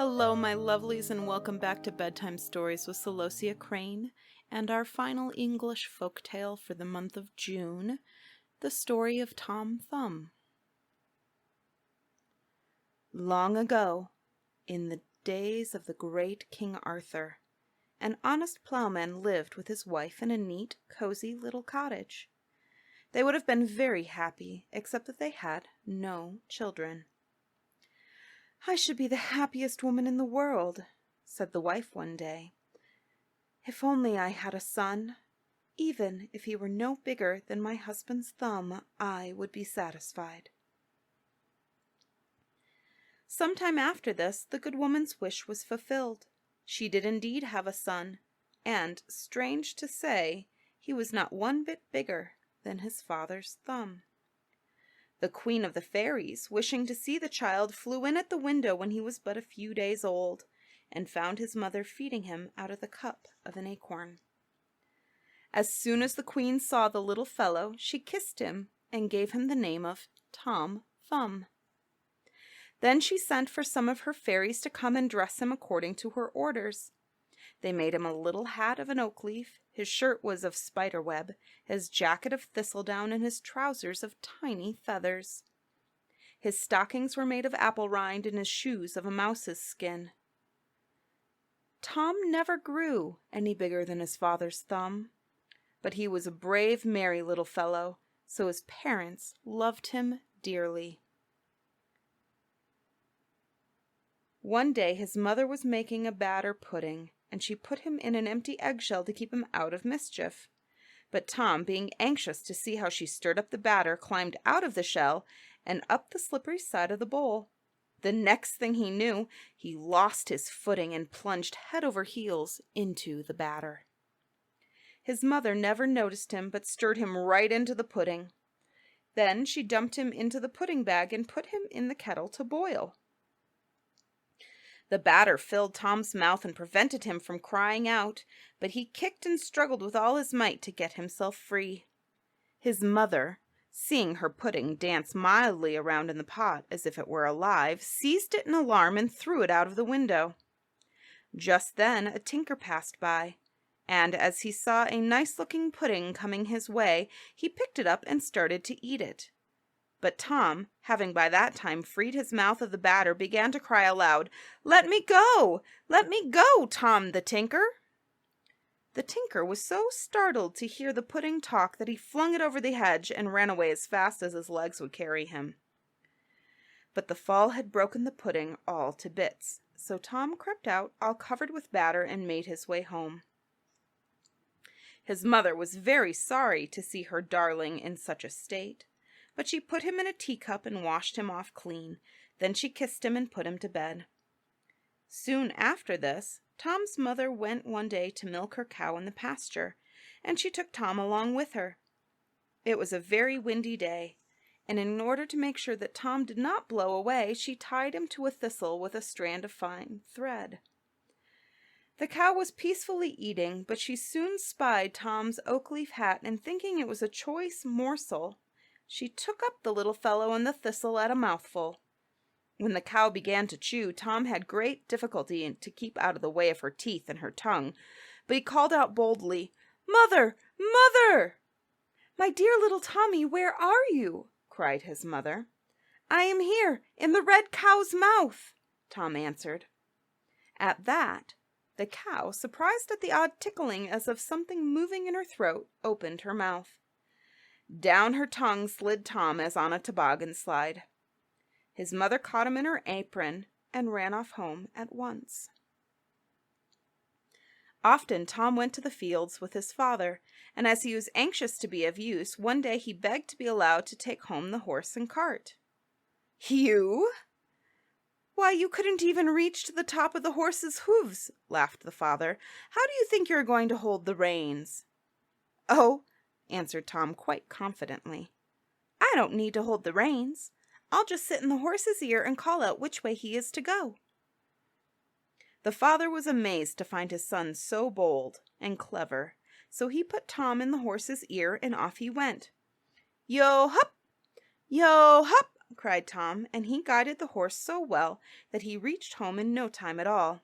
Hello, my lovelies, and welcome back to Bedtime Stories with Celosia Crane, and our final English folktale for the month of June, the story of Tom Thumb. Long ago, in the days of the great King Arthur, an honest plowman lived with his wife in a neat, cozy little cottage. They would have been very happy, except that they had no children. "I should be the happiest woman in the world," said the wife one day, "if only I had a son. Even if he were no bigger than my husband's thumb, I would be satisfied." Some time after this, the good woman's wish was fulfilled. She did indeed have a son, and, strange to say, he was not one bit bigger than his father's thumb. The Queen of the Fairies, wishing to see the child, flew in at the window when he was but a few days old, and found his mother feeding him out of the cup of an acorn. As soon as the Queen saw the little fellow, she kissed him and gave him the name of Tom Thumb. Then she sent for some of her fairies to come and dress him according to her orders. They made him a little hat of an oak leaf, his shirt was of spider web, his jacket of thistledown, and his trousers of tiny feathers. His stockings were made of apple rind, and his shoes of a mouse's skin. Tom never grew any bigger than his father's thumb, but he was a brave, merry little fellow, so his parents loved him dearly. One day his mother was making a batter pudding, and she put him in an empty eggshell to keep him out of mischief. But Tom, being anxious to see how she stirred up the batter, climbed out of the shell and up the slippery side of the bowl. The next thing he knew, he lost his footing and plunged head over heels into the batter. His mother never noticed him, but stirred him right into the pudding. Then she dumped him into the pudding bag and put him in the kettle to boil. The batter filled Tom's mouth and prevented him from crying out, but he kicked and struggled with all his might to get himself free. His mother, seeing her pudding dance mildly around in the pot as if it were alive, seized it in alarm and threw it out of the window. Just then a tinker passed by, and as he saw a nice-looking pudding coming his way, he picked it up and started to eat it. But Tom, having by that time freed his mouth of the batter, began to cry aloud, "Let me go! Let me go, Tom the Tinker!" The tinker was so startled to hear the pudding talk that he flung it over the hedge and ran away as fast as his legs would carry him. But the fall had broken the pudding all to bits, so Tom crept out all covered with batter and made his way home. His mother was very sorry to see her darling in such a state, but she put him in a teacup and washed him off clean. Then she kissed him and put him to bed. Soon after this, Tom's mother went one day to milk her cow in the pasture, and she took Tom along with her. It was a very windy day, and in order to make sure that Tom did not blow away, she tied him to a thistle with a strand of fine thread. The cow was peacefully eating, but she soon spied Tom's oak leaf hat, and thinking it was a choice morsel, she took up the little fellow and the thistle at a mouthful. When the cow began to chew, Tom had great difficulty to keep out of the way of her teeth and her tongue, but he called out boldly, "Mother! Mother!" "My dear little Tommy, where are you?" cried his mother. "I am here, in the red cow's mouth," Tom answered. At that, the cow, surprised at the odd tickling as of something moving in her throat, opened her mouth. Down her tongue slid Tom as on a toboggan slide. His mother caught him in her apron and ran off home at once. Often Tom went to the fields with his father, and as he was anxious to be of use, one day he begged to be allowed to take home the horse and cart. "You? Why, you couldn't even reach to the top of the horse's hooves," laughed the father. "How do you think you are going to hold the reins?" "Oh," answered Tom quite confidently, "I don't need to hold the reins. I'll just sit in the horse's ear and call out which way he is to go." The father was amazed to find his son so bold and clever, so he put Tom in the horse's ear and off he went. "Yo hup! Yo hup! cried Tom, and he guided the horse so well that he reached home in no time at all.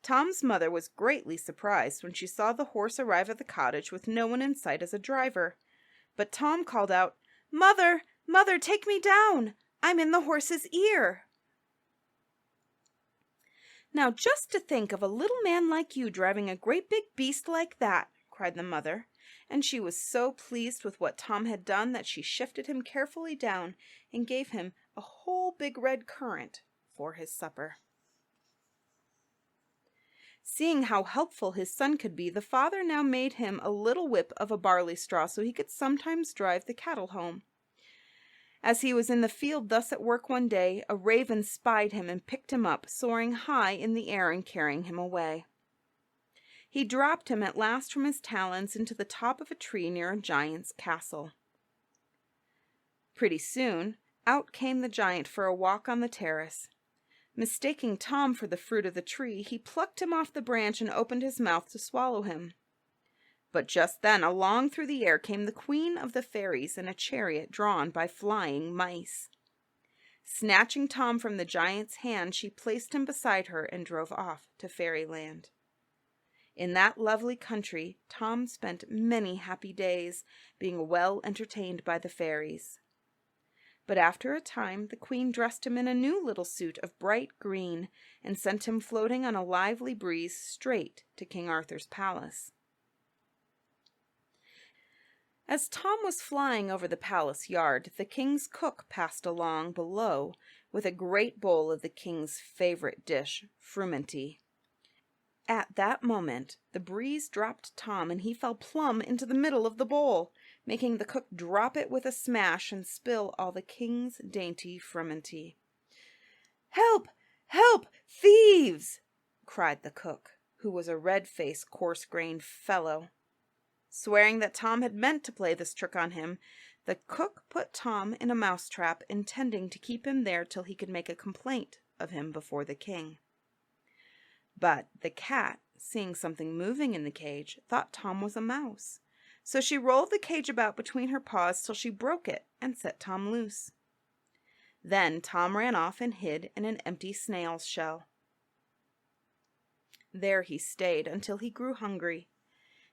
Tom's mother was greatly surprised when she saw the horse arrive at the cottage with no one in sight as a driver. But Tom called out, "Mother, mother, take me down! I'm in the horse's ear." "Now just to think of a little man like you driving a great big beast like that," cried the mother, and she was so pleased with what Tom had done that she shifted him carefully down and gave him a whole big red currant for his supper. Seeing how helpful his son could be, the father now made him a little whip of a barley straw so he could sometimes drive the cattle home. As he was in the field thus at work one day, a raven spied him and picked him up, soaring high in the air and carrying him away. He dropped him at last from his talons into the top of a tree near a giant's castle. Pretty soon, out came the giant for a walk on the terrace. Mistaking Tom for the fruit of the tree, he plucked him off the branch and opened his mouth to swallow him. But just then along through the air came the Queen of the Fairies in a chariot drawn by flying mice. Snatching Tom from the giant's hand, she placed him beside her and drove off to Fairyland. In that lovely country, Tom spent many happy days, being well entertained by the fairies. But after a time, the queen dressed him in a new little suit of bright green and sent him floating on a lively breeze straight to King Arthur's palace. As Tom was flying over the palace yard, the king's cook passed along below with a great bowl of the king's favorite dish, frumenty. At that moment, the breeze dropped Tom and he fell plumb into the middle of the bowl, making the cook drop it with a smash and spill all the king's dainty frumenty. "Help! Help! Thieves!" cried the cook, who was a red-faced, coarse-grained fellow. Swearing that Tom had meant to play this trick on him, the cook put Tom in a mousetrap, intending to keep him there till he could make a complaint of him before the king. But the cat, seeing something moving in the cage, thought Tom was a mouse. So she rolled the cage about between her paws till she broke it and set Tom loose. Then Tom ran off and hid in an empty snail's shell. There he stayed until he grew hungry.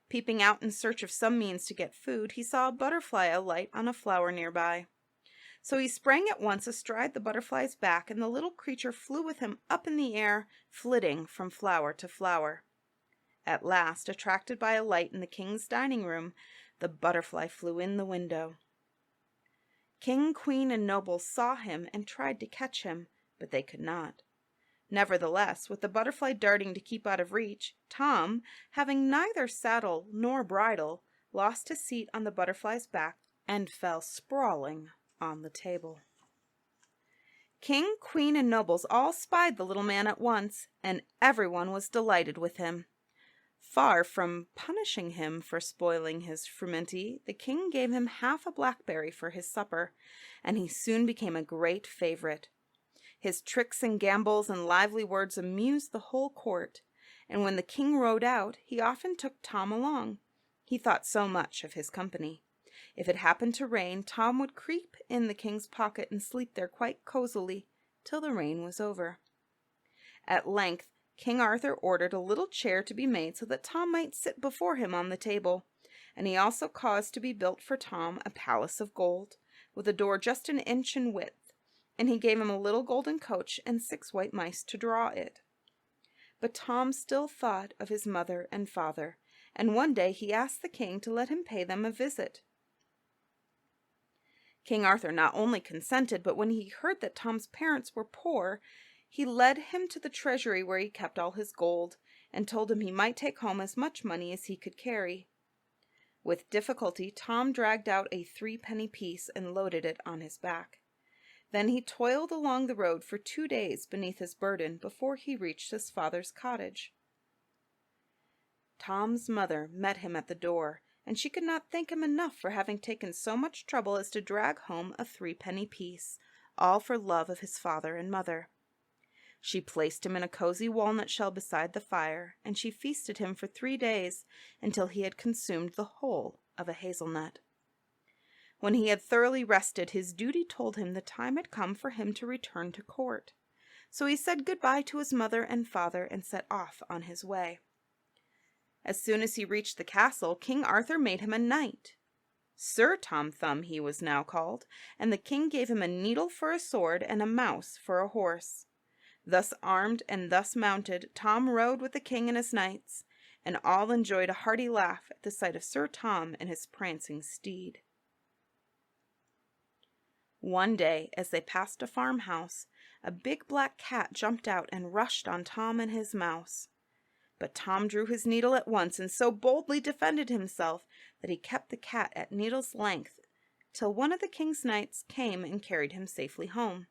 Peeping out in search of some means to get food, he saw a butterfly alight on a flower nearby. So he sprang at once astride the butterfly's back, and the little creature flew with him up in the air, flitting from flower to flower. At last, attracted by a light in the king's dining room, the butterfly flew in the window. King, queen, and nobles saw him and tried to catch him, but they could not. Nevertheless, with the butterfly darting to keep out of reach, Tom, having neither saddle nor bridle, lost his seat on the butterfly's back and fell sprawling on the table. King, queen, and nobles all spied the little man at once, and everyone was delighted with him. Far from punishing him for spoiling his frumenty, the king gave him half a blackberry for his supper, and he soon became a great favorite. His tricks and gambols and lively words amused the whole court, and when the king rode out, he often took Tom along. He thought so much of his company. If it happened to rain, Tom would creep in the king's pocket and sleep there quite cozily till the rain was over. At length, King Arthur ordered a little chair to be made so that Tom might sit before him on the table, and he also caused to be built for Tom a palace of gold, with a door just an inch in width, and he gave him a little golden coach and 6 white mice to draw it. But Tom still thought of his mother and father, and one day he asked the king to let him pay them a visit. King Arthur not only consented, but when he heard that Tom's parents were poor, he led him to the treasury where he kept all his gold, and told him he might take home as much money as he could carry. With difficulty, Tom dragged out a 3-penny piece and loaded it on his back. Then he toiled along the road for 2 days beneath his burden before he reached his father's cottage. Tom's mother met him at the door, and she could not thank him enough for having taken so much trouble as to drag home a 3-penny piece, all for love of his father and mother. She placed him in a cozy walnut shell beside the fire, and she feasted him for 3 days until he had consumed the whole of a hazelnut. When he had thoroughly rested, his duty told him the time had come for him to return to court. So he said goodbye to his mother and father and set off on his way. As soon as he reached the castle, King Arthur made him a knight. Sir Tom Thumb he was now called, and the king gave him a needle for a sword and a mouse for a horse. Thus armed and thus mounted, Tom rode with the king and his knights, and all enjoyed a hearty laugh at the sight of Sir Tom and his prancing steed. One day, as they passed a farmhouse, a big black cat jumped out and rushed on Tom and his mouse. But Tom drew his needle at once and so boldly defended himself that he kept the cat at needle's length till one of the king's knights came and carried him safely home.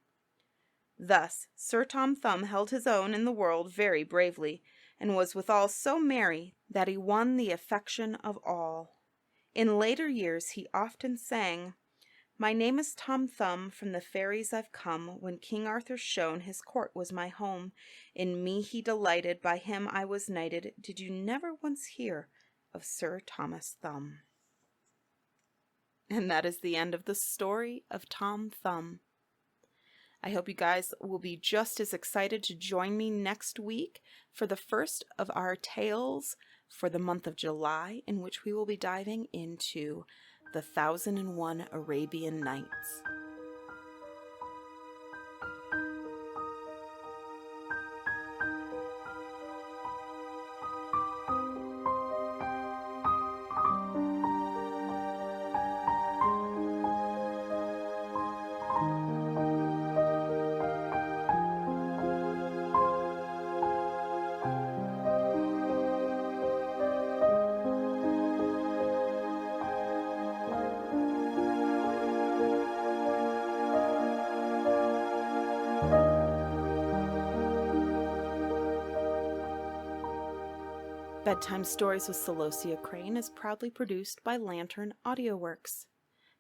Thus Sir Tom Thumb held his own in the world very bravely, and was withal so merry that he won the affection of all. In later years he often sang, "My name is Tom Thumb, from the Fairies I've come. When King Arthur shone, his court was my home. In me he delighted, by him I was knighted. Did you never once hear of Sir Thomas Thumb?" And that is the end of the story of Tom Thumb. I hope you guys will be just as excited to join me next week for the first of our tales for the month of July, in which we will be diving into the 1001 Arabian Nights. Bedtime Stories with Celosia Crane is proudly produced by Lantern AudioWorks.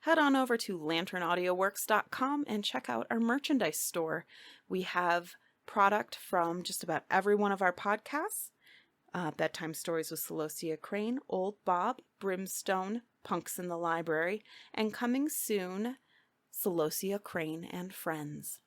Head on over to lanternaudioworks.com and check out our merchandise store. We have product from just about every one of our podcasts. Bedtime Stories with Celosia Crane, Old Bob, Brimstone, Punks in the Library, and coming soon, Celosia Crane and Friends.